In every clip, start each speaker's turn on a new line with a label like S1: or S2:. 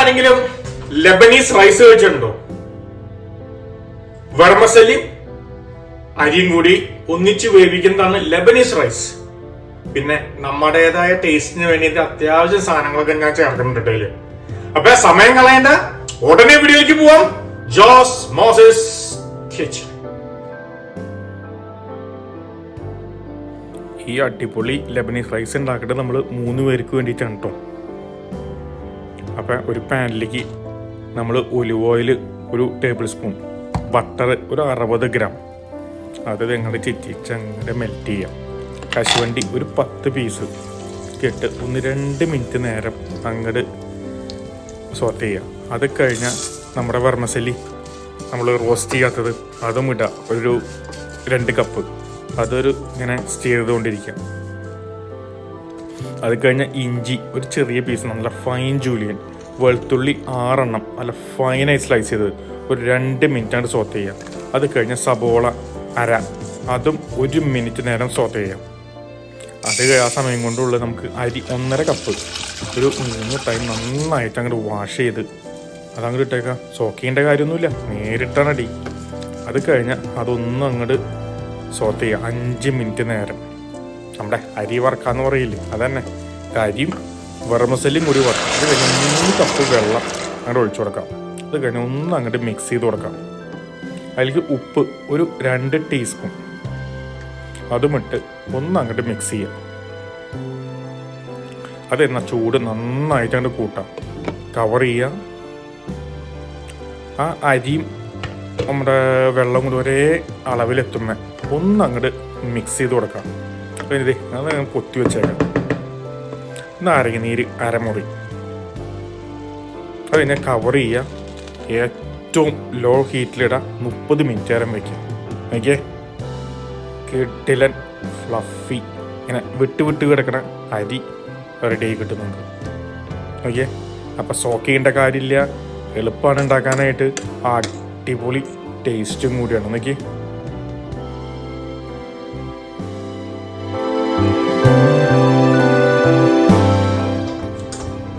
S1: ആരെങ്കിലും Lebanese rice കഴിച്ചിട്ടുണ്ടോ? Vermicelli അരിയും കൂടി ഒന്നിച്ച് വേവിക്കുന്നതാണ് ലെബനീസ് റൈസ്. പിന്നെ നമ്മുടേതായ ടേസ്റ്റിന് വേണ്ടിയിട്ട് അത്യാവശ്യം സാധനങ്ങളൊക്കെ ഞാൻ ചേർക്കുന്നുണ്ട് ഇതില്. അപ്പൊ സമയം കളയേണ്ട, ഉടനെ വീഡിയോയിലേക്ക് പോവാം. ജോസ് മോസസ് കിച്ചൺ. ഈ അടിപൊളി ലെബനീസ് റൈസ് ഉണ്ടാക്കിയിട്ട് നമ്മൾ 3 പേർക്ക് വേണ്ടിയിട്ടാണ് കേട്ടോ. അപ്പം ഒരു പാനിലേക്ക് നമ്മൾ olive oil 1 table spoon, butter ഒരു 60 ഗ്രാം, അത് ഞങ്ങൾ ചിറ്റിച്ചങ്ങോട്ട് മെൽറ്റ് ചെയ്യാം. കശുവണ്ടി ഒരു 10 പീസ് ഇട്ട് 1-2 മിനിറ്റ് നേരം അങ്ങോട്ട് സോട്ട് ചെയ്യാം. അത് കഴിഞ്ഞാൽ നമ്മുടെ വെർമസെല്ലി നമ്മൾ റോസ്റ്റ് ചെയ്യാത്തത് അതും ഇടാം, ഒരു 2 കപ്പ്. അതൊരു ഇങ്ങനെ സ്റ്റീർ ചെയ്തുകൊണ്ടിരിക്കാം. അത് കഴിഞ്ഞാൽ ഇഞ്ചി ഒരു ചെറിയ പീസ് നല്ല ഫൈൻ ജൂലിയൻ, വെളുത്തുള്ളി 6 എണ്ണം നല്ല ഫൈനായി സ്ലൈസ് ചെയ്തത് ഒരു 2 മിനിറ്റാണ് സോട്ട് ചെയ്യാം. അത് കഴിഞ്ഞ് സബോള അര, അതും 1 മിനിറ്റ് നേരം സോട്ട് ചെയ്യാം. അത് ആ സമയം കൊണ്ടുള്ള നമുക്ക് അരി 1.5 കപ്പ് ഒരു 3 ടൈം നന്നായിട്ട് അങ്ങോട്ട് വാഷ് ചെയ്ത് അതങ്ങോട്ട് ഇട്ടേക്കാം. സോക്ക് ചെയ്യേണ്ട കാര്യമൊന്നുമില്ല, നേരിട്ടാണ് അടി. അത് കഴിഞ്ഞാൽ അതൊന്നും അങ്ങോട്ട് സോട്ട് ചെയ്യുക 5 മിനിറ്റ് നേരം. നമ്മുടെ അരി വറക്കാന്ന് പറയില്ലേ, അതന്നെ. അരിയും വെർമസെല്ലിയും കൂടി വറക്കാം. അത് കഴിഞ്ഞ് 3 കപ്പ് വെള്ളം അങ്ങോട്ട് ഒഴിച്ചു കൊടുക്കാം. അത് കഴിഞ്ഞ് ഒന്ന് അങ്ങോട്ട് മിക്സ് ചെയ്ത് കൊടുക്കാം. അതിലേക്ക് ഉപ്പ് ഒരു 2 ടീസ്പൂൺ അതും ഇട്ട് ഒന്ന് അങ്ങോട്ട് മിക്സ് ചെയ്യാം. അതെന്നാ ചൂട് നന്നായിട്ട് അങ്ങോട്ട് കൂട്ടാം. കവർ ചെയ്യാം. ആ അരിയും നമ്മുടെ വെള്ളം കൂടി ഒരേ അളവിലെത്തുമ്പോൾ ഒന്ന് അങ്ങോട്ട് മിക്സ് ചെയ്ത് കൊടുക്കാം. അപ്പോൾ ഇത് അത് പൊത്തി വെച്ചേക്കാം. നാരങ്ങ നീര് 1/2 മുറി. അത് കഴിഞ്ഞാൽ കവർ ചെയ്യുക. ഏറ്റവും ലോ ഹീറ്റിലിടാം. 30 മിനിറ്റ് നേരം വയ്ക്കുക. ഓക്കെ, കിട്ടിലൻ ഫ്ലഫി ഇങ്ങനെ വിട്ട് കിടക്കണ അരി റെഡി ആയി കിട്ടുന്നുണ്ട്. ഓക്കെ, അപ്പം സോക്ക് ചെയ്യേണ്ട കാര്യമില്ല, എളുപ്പമാണ് ഉണ്ടാക്കാനായിട്ട്. അടിപൊളി ടേസ്റ്റും കൂടിയാണ്. നോക്കി,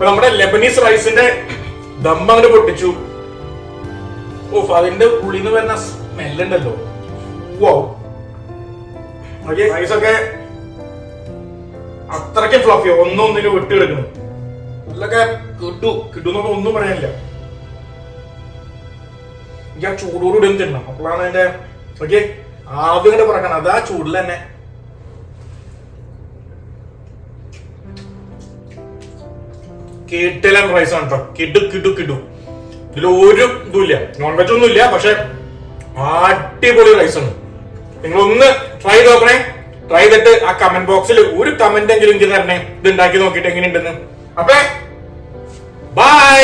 S1: നമ്മുടെ ലെബനീസ് റൈസിന്റെ ദം അങ്ങോട്ട് പൊട്ടിച്ചു. ഓഫ്, അതിന്റെ ഉള്ളിൽ നിന്ന് വരുന്ന സ്മെല്ലുണ്ടല്ലോ. റൈസൊക്കെ അത്രയ്ക്ക് ഫ്ലഫിയോ, ഒന്നിനും വിട്ട് കിടക്കുന്നു. ഇതിലൊക്കെ കിട്ടുന്നൊക്കെ ഒന്നും പറയാനില്ല. എനിക്ക് ആ ചൂടോടുകൂടി ഒന്ന് തിന്നണം, അപ്പോഴാണ് അതിന്റെ ഓക്കെ ആദ്യം കണ്ട് പറക്കണം. അത് ആ ചൂടിൽ തന്നെ. കിടിലൻ റൈസ് ആണ് കേട്ടോ. കിടു. ഇതിൽ ഒരു ഇതുമില്ല, നോൺ വെജ് ഒന്നും ഇല്ല, പക്ഷെ അടിപൊളി റൈസ് ആണ്. നിങ്ങളൊന്ന് ട്രൈ നോക്കണേ. ട്രൈ ചെയ്തിട്ട് ആ കമന്റ് ബോക്സിൽ ഒരു കമന്റ് എങ്കിലും എനിക്ക് തരണേ, ഇത് ഉണ്ടാക്കി നോക്കിയിട്ട് എങ്ങനെയുണ്ടെന്ന്. അപ്പൊ ബൈ.